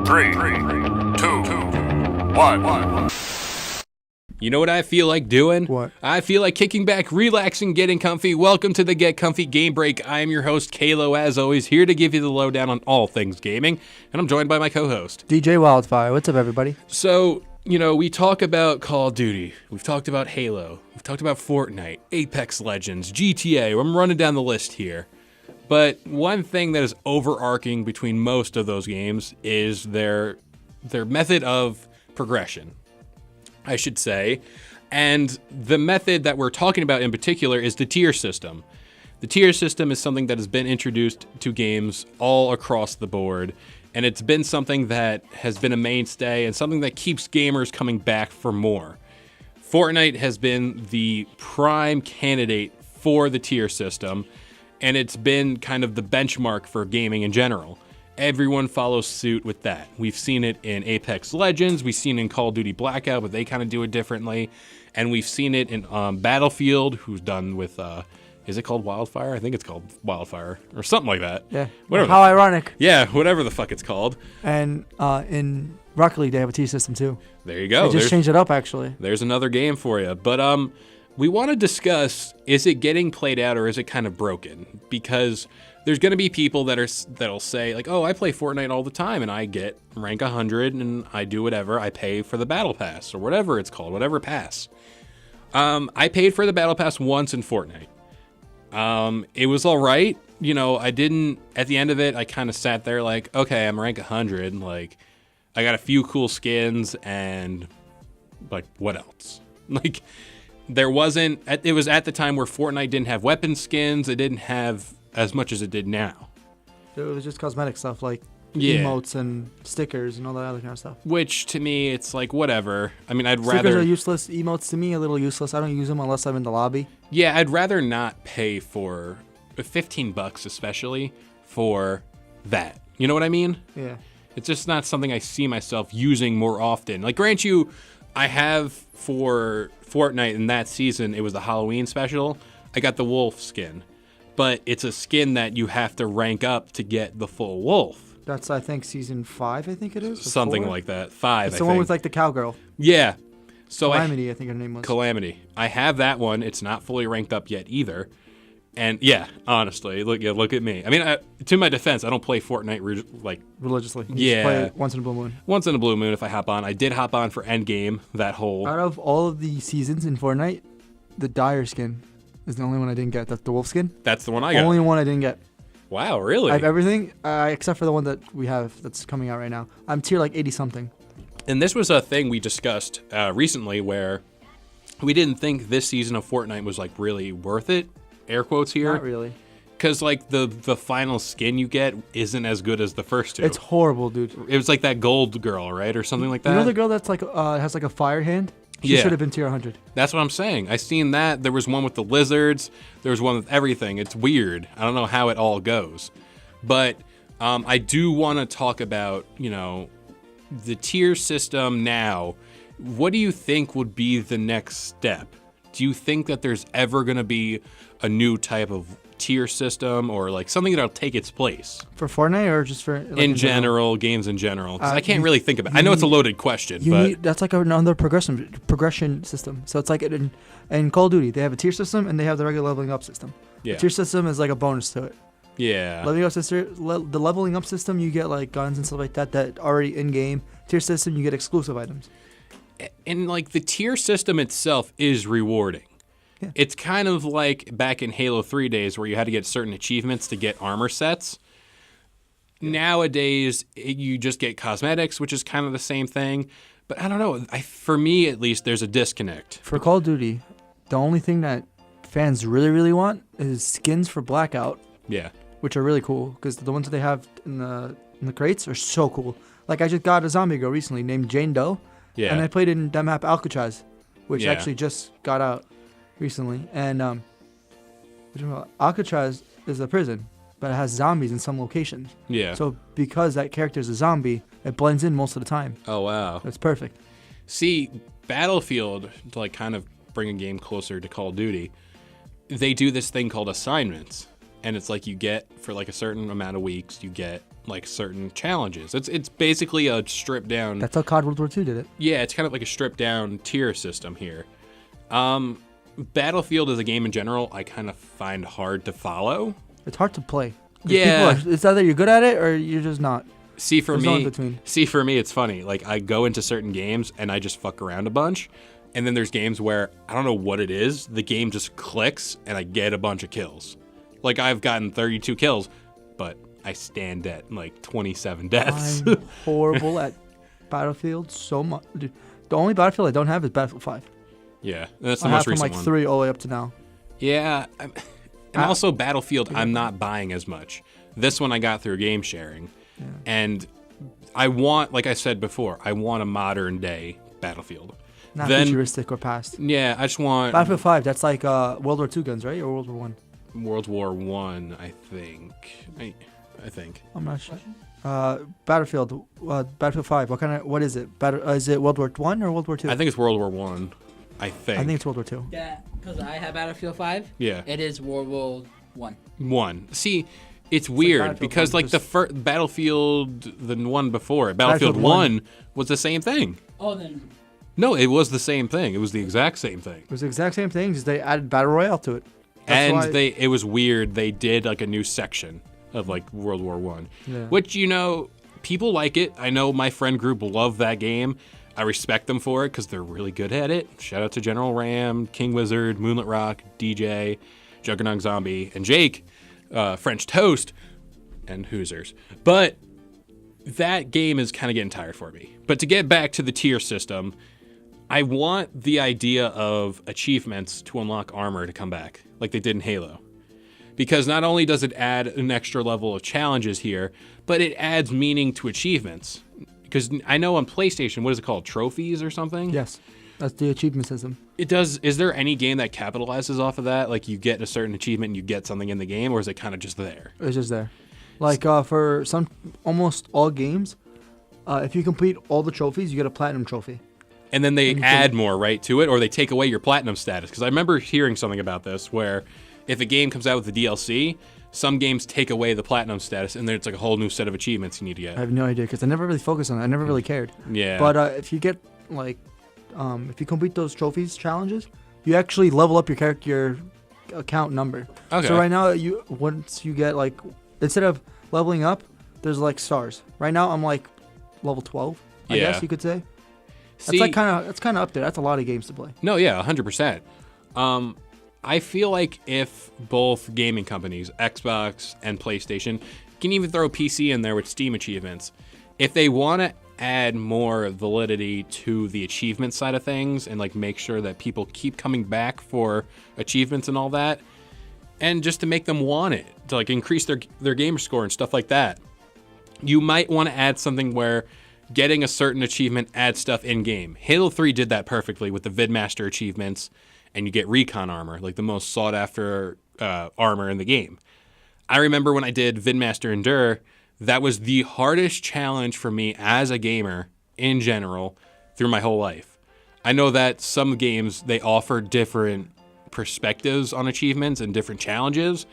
3, 2, 1. You know what I feel like doing? What? I feel like kicking back, relaxing, getting comfy. Welcome to the Get Comfy Game Break. I am your host, Kalo, as always, here to give you the lowdown on all things gaming, and I'm joined by my co-host, DJ Wildfire. What's up, everybody? So, we talk about Call of Duty, we've talked about Halo, we've talked about Fortnite, Apex Legends, GTA, I'm running down the list here. But one thing that is overarching between most of those games is their method of progression, I should say. And the method that we're talking about in particular is the tier system. The tier system is something that has been introduced to games all across the board, and it's been something that has been a mainstay and something that keeps gamers coming back for more. Fortnite has been the prime candidate for the tier system, and it's been kind of the benchmark for gaming in general. Everyone follows suit with that. We've seen it in Apex Legends, we've seen it in Call of Duty Blackout, but they kind of do it differently, and we've seen it in Battlefield, who's done with, is it called Wildfire? I think it's called Wildfire, or something like that. Yeah. Whatever. How ironic. Yeah, whatever the fuck it's called. And in Rocket League, they have a tier system, too. There you go. They just changed it up, actually. There's another game for you. But we want to discuss, is it getting played out or is it kind of broken? Because there's going to be people that'll say, like, oh, I play Fortnite all the time and I get rank 100 and I do whatever. I pay for the battle pass or whatever it's called, whatever pass. I paid for the battle pass once in Fortnite. It was all right. I didn't, at the end of it, I kind of sat there like, okay, I'm rank 100. Like, I got a few cool skins and, like, what else? Like, it was at the time where Fortnite didn't have weapon skins. It didn't have as much as it did now. It was just cosmetic stuff like Yeah. emotes and stickers and all that other kind of stuff. Which, to me, it's like, whatever. I mean, Stickers are useless. Emotes, to me, a little useless. I don't use them unless I'm in the lobby. Yeah, I'd rather not pay for $15 especially for that. You know what I mean? Yeah. It's just not something I see myself using more often. Like, grant you, I have for Fortnite in that season, it was the Halloween special. I got the wolf skin. But it's a skin that you have to rank up to get the full wolf. That's, I think, season 5, I think it is. Something 4? like that. 5, It's I the think. one with, like, the cowgirl. Yeah. So Calamity, I think her name was. Calamity. I have that one. It's not fully ranked up yet either. And yeah, honestly, look at me. I mean, to my defense, I don't play Fortnite Religiously. You Yeah. just play it once in a blue moon. Once in a blue moon if I hop on. I did hop on for Endgame, that whole. Out of all of the seasons in Fortnite, the Dire skin is the only one I didn't get. That's the wolf skin. That's the one I got. Only one I didn't get. Wow, really? I have everything except for the one that we have that's coming out right now. I'm tier like 80 something. And this was a thing we discussed recently where we didn't think this season of Fortnite was like really worth it. Air quotes here. Not really. Because like the final skin you get isn't as good as the first two. It's horrible, dude. It was like that gold girl, right? Or something like that. You know the girl that's like has like a fire hand? She Yeah. should have been tier 100. That's what I'm saying. I seen that. There was one with the lizards. There was one with everything. It's weird. I don't know how it all goes. But I do want to talk about, the tier system now. What do you think would be the next step? Do you think that there's ever going to be a new type of tier system or like something that'll take its place? For Fortnite or just for like, in general, games in general. 'Cause I can't really think of it. I know it's a loaded question, You but need, that's like another progression system. So it's like in Call of Duty, they have a tier system and they have the regular leveling up system. yeah. The tier system is like a bonus to it. Yeah. Leveling up system, the leveling up system, you get like guns and stuff like that already in game. Tier system, you get exclusive items. And like the tier system itself is rewarding. Yeah. It's kind of like back in Halo 3 days where you had to get certain achievements to get armor sets. Nowadays, you just get cosmetics, which is kind of the same thing. But I don't know. For me, at least, there's a disconnect. For Call of Duty, the only thing that fans really, really want is skins for Blackout, Yeah. which are really cool because the ones that they have in the crates are so cool. Like I just got a zombie girl recently named Jane Doe, Yeah. and I played in that map Alcatraz, which Yeah. actually just got out recently. And Alcatraz is a prison, but it has zombies in some locations. Yeah. So because that character is a zombie, it blends in most of the time. Oh, wow. It's perfect. See, Battlefield, to like kind of bring a game closer to Call of Duty, they do this thing called assignments. and it's like you get for like a certain amount of weeks, you get like certain challenges. It's basically a stripped down. That's how COD World War II did it. Yeah, it's kind of like a stripped down tier system here. Battlefield as a game in general, I kind of find hard to follow. It's hard to play. Yeah, it's either you're good at it or you're just not. See for There's no in me, between. it's funny. Like I go into certain games and I just fuck around a bunch, and then there's games where I don't know what it is. The game just clicks and I get a bunch of kills. Like I've gotten 32 kills, but I stand at like 27 deaths. I'm horrible at Battlefield so much. Dude, the only Battlefield I don't have is Battlefield 5. Yeah, that's the I most have from recent like one. 3 all the way up to now. Yeah, and also Battlefield, I'm not buying as much. This one I got through game sharing, and I want, like I said before, I want a modern day Battlefield. Not Then- futuristic or past. Yeah, I just want Battlefield 5, that's like World War II guns, right? Or World War 1? World War One. I think. I think. I'm not sure. Battlefield 5. What is it? Is it World War 1 or World War 2? I think it's World War One. I think. I think it's World War 2. Yeah, because I have Battlefield 5. Yeah. It is World War 1. One. See, it's weird Battlefield because 1 like the just- first Battlefield, the one before it, Battlefield Battlefield 1 was the same thing. Oh, then. No, it was the same thing. It was the exact same thing. It was the exact same thing, just they added Battle Royale to it. That's why- It was weird. They did like a new section of like World War One, Yeah. which people like it. I know my friend group love that game. I respect them for it because they're really good at it. Shout out to General Ram, King Wizard, Moonlit Rock, DJ, Juggernaut Zombie, and Jake, French Toast, and Hoosers. But that game is kind of getting tired for me. But to get back to the tier system, I want the idea of achievements to unlock armor to come back, like they did in Halo. Because not only does it add an extra level of challenges here, but it adds meaning to achievements. Because I know on PlayStation, what is it called? Trophies or something? Yes, that's the achievement system. It does. Is there any game that capitalizes off of that? Like you get a certain achievement and you get something in the game, or is it kind of just there? It's just there. Like for almost all games, if you complete all the trophies, you get a platinum trophy. And then they And you add can- more, right, to it, or they take away your platinum status. Because I remember hearing something about this, where if a game comes out with the DLC, some games take away the platinum status, and then it's like a whole new set of achievements you need to I get. have no idea because I never really focused on it. I never really cared. Yeah. But if you get like, if you complete those trophies challenges, you actually level up your character, your account number. Okay. So right now, once you get like, instead of leveling up, there's like stars. Right now, I'm like level 12. I Yeah. guess you could say. See, That's kind of up there. That's a lot of games to play. no, yeah, 100%. I feel like if both gaming companies, Xbox and PlayStation, can even throw PC in there with Steam achievements, if they want to add more validity to the achievement side of things and like make sure that people keep coming back for achievements and all that, and just to make them want it, to like increase their gamer score and stuff like that, you might want to add something where getting a certain achievement adds stuff in game. Halo 3 did that perfectly with the Vidmaster achievements, and you get recon armor, like the most sought after armor in the game. I remember when I did Vidmaster Endure, that was the hardest challenge for me as a gamer in general through my whole life. I know that some games, they offer different perspectives on achievements and different challenges,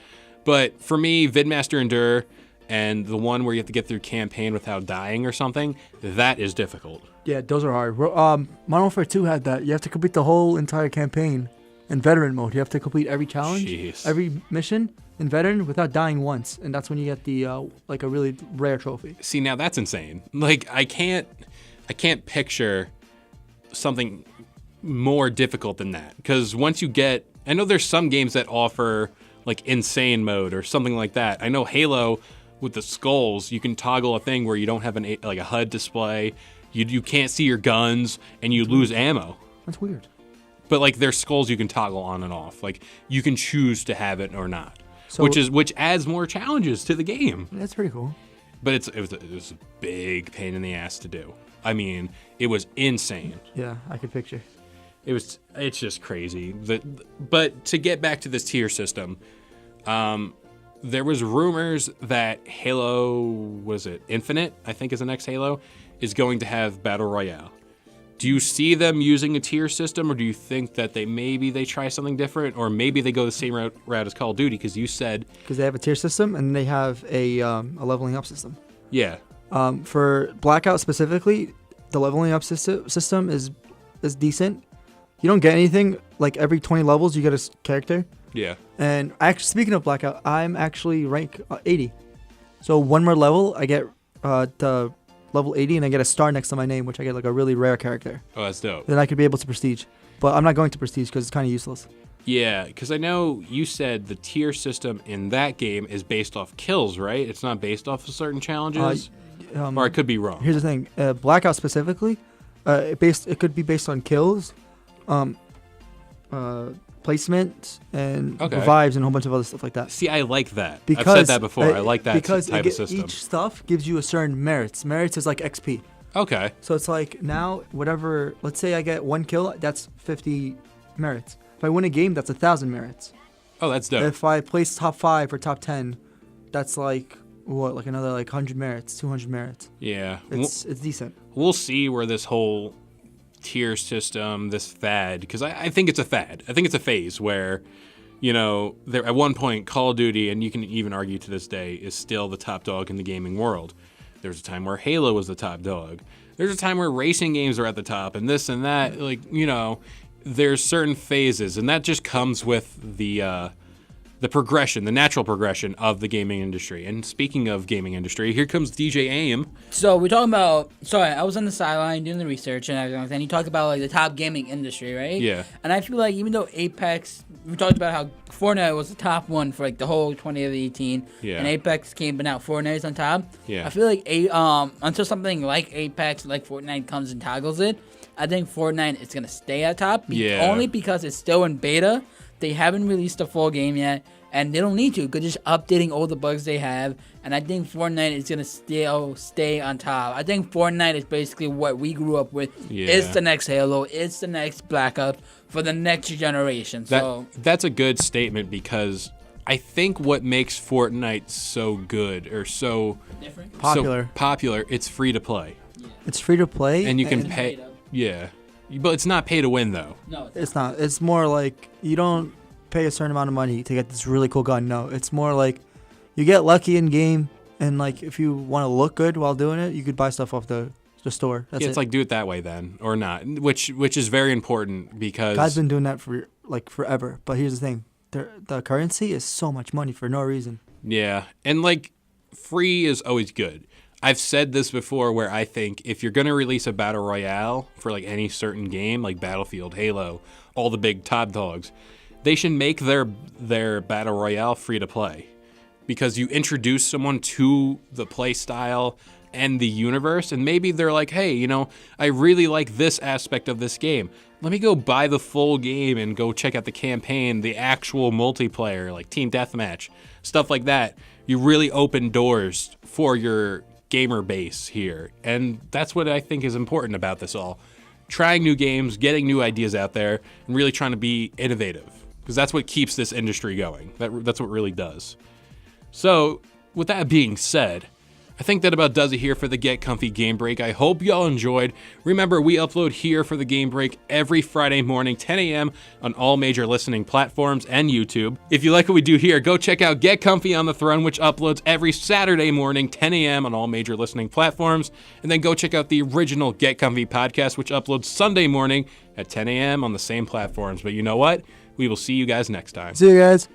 but for me, Vidmaster Endure and the one where you have to get through campaign without dying or something, that is difficult. Yeah, those are hard. Modern Warfare 2 had that. You have to complete the whole entire campaign in veteran mode. You have to complete every challenge, Jeez. every mission in veteran without dying once, and that's when you get the like a really rare trophy. See, now that's insane. Like I can't picture something more difficult than that, because once you get, I know there's some games that offer like insane mode or something like that. I know Halo with the skulls, you can toggle a thing where you don't have like a HUD display. You can't see your guns and you lose ammo. That's weird. But like there's skulls you can toggle on and off. Like you can choose to have it or not. So- which adds more challenges to the game. That's pretty cool. But it was a big pain in the ass to do. I mean, it was insane. Yeah, I could picture. It's just crazy. But to get back to this tier system, there was rumors that Halo, was it Infinite, I think is the next Halo, is going to have Battle Royale. Do you see them using a tier system, or do you think that they try something different, or maybe they go the same route as Call of Duty? Because you said Because they have a tier system and they have a leveling up system. yeah, For Blackout specifically, the leveling up system is decent. You don't get anything like every 20 levels you get a character. yeah. And actually, speaking of Blackout, I'm actually rank 80. So one more level, I get to level 80, and I get a star next to my name, which I get like a really rare character. Oh, that's dope. Then I could be able to prestige. But I'm not going to prestige because it's kind of useless. Yeah, because I know you said the tier system in that game is based off kills, right? It's not based off of certain challenges, or I could be wrong. Here's the thing: Blackout specifically, it could be based on kills, placement, and revives, and a whole bunch of other stuff like that. See, I like that. Because, I've said that before. I like that because type of system. Each stuff gives you a certain merits. Merits is like XP. Okay. So it's like now whatever. Let's say I get 1 kill, that's 50 merits. If I win a game, that's 1,000 merits. Oh, that's dope. If I place top 5 or top 10, that's like what, like another like 100 merits, 200 merits. Yeah. It's decent. We'll see where this whole tier system, this fad, because I think it's a fad. I think it's a phase where, there at one point Call of Duty, and you can even argue to this day, is still the top dog in the gaming world. There's a time where Halo was the top dog. There's a time where racing games are at the top, and this and that. There's certain phases, and that just comes with the progression, the natural progression of the gaming industry. And speaking of gaming industry, here comes DJ Naim. So we're talking about. Sorry, I was on the sideline doing the research and everything. And you talked about like the top gaming industry, right? Yeah. And I feel like even though Apex, we talked about how Fortnite was the top one for like the whole 2018. Yeah. And Apex came, but now Fortnite is on top. Yeah. I feel like until something like Apex, like Fortnite, comes and toggles it, I think Fortnite is gonna stay at top. Yeah. Only because it's still in beta. They haven't released a full game yet, and they don't need to, because just updating all the bugs they have. And I think Fortnite is gonna still stay on top. I think Fortnite is basically what we grew up with. Yeah. It's the next Halo. It's the next Black Ops for the next generation. So That's a good statement, because I think what makes Fortnite so good, or so different. Popular. it's free to play, It's free to play, and you can pay. Yeah, but it's not pay to win though. No, It's not. It's more like you don't pay a certain amount of money to get this really cool gun. No, it's more like you get lucky in game, and like if you want to look good while doing it, you could buy stuff off the store. That's Yeah, it's it. like do it that way then, or not, which is very important, because Guys been doing that for like forever. But here's the thing: the currency is so much money for no reason. yeah, and like free is always good. I've said this before, where I think if you're going to release a battle royale for like any certain game, like Battlefield, Halo, all the big top dogs, they should make their battle royale free to play, because you introduce someone to the play style and the universe, and maybe they're like, hey, I really like this aspect of this game. Let me go buy the full game and go check out the campaign, the actual multiplayer, like team deathmatch, stuff like that. You really open doors for your gamer base here, and that's what I think is important about this all. Trying new games, getting new ideas out there, and really trying to be innovative, because that's what keeps this industry going. That's what really does. So, with that being said, I think that about does it here for the Get Comfy Game Break. I hope y'all enjoyed. Remember, we upload here for the Game Break every Friday morning, 10 a.m. on all major listening platforms and YouTube. If you like what we do here, go check out Get Comfy on the Throne, which uploads every Saturday morning, 10 a.m. on all major listening platforms. And then go check out the original Get Comfy podcast, which uploads Sunday morning at 10 a.m. on the same platforms. But you know what? We will see you guys next time. See you guys.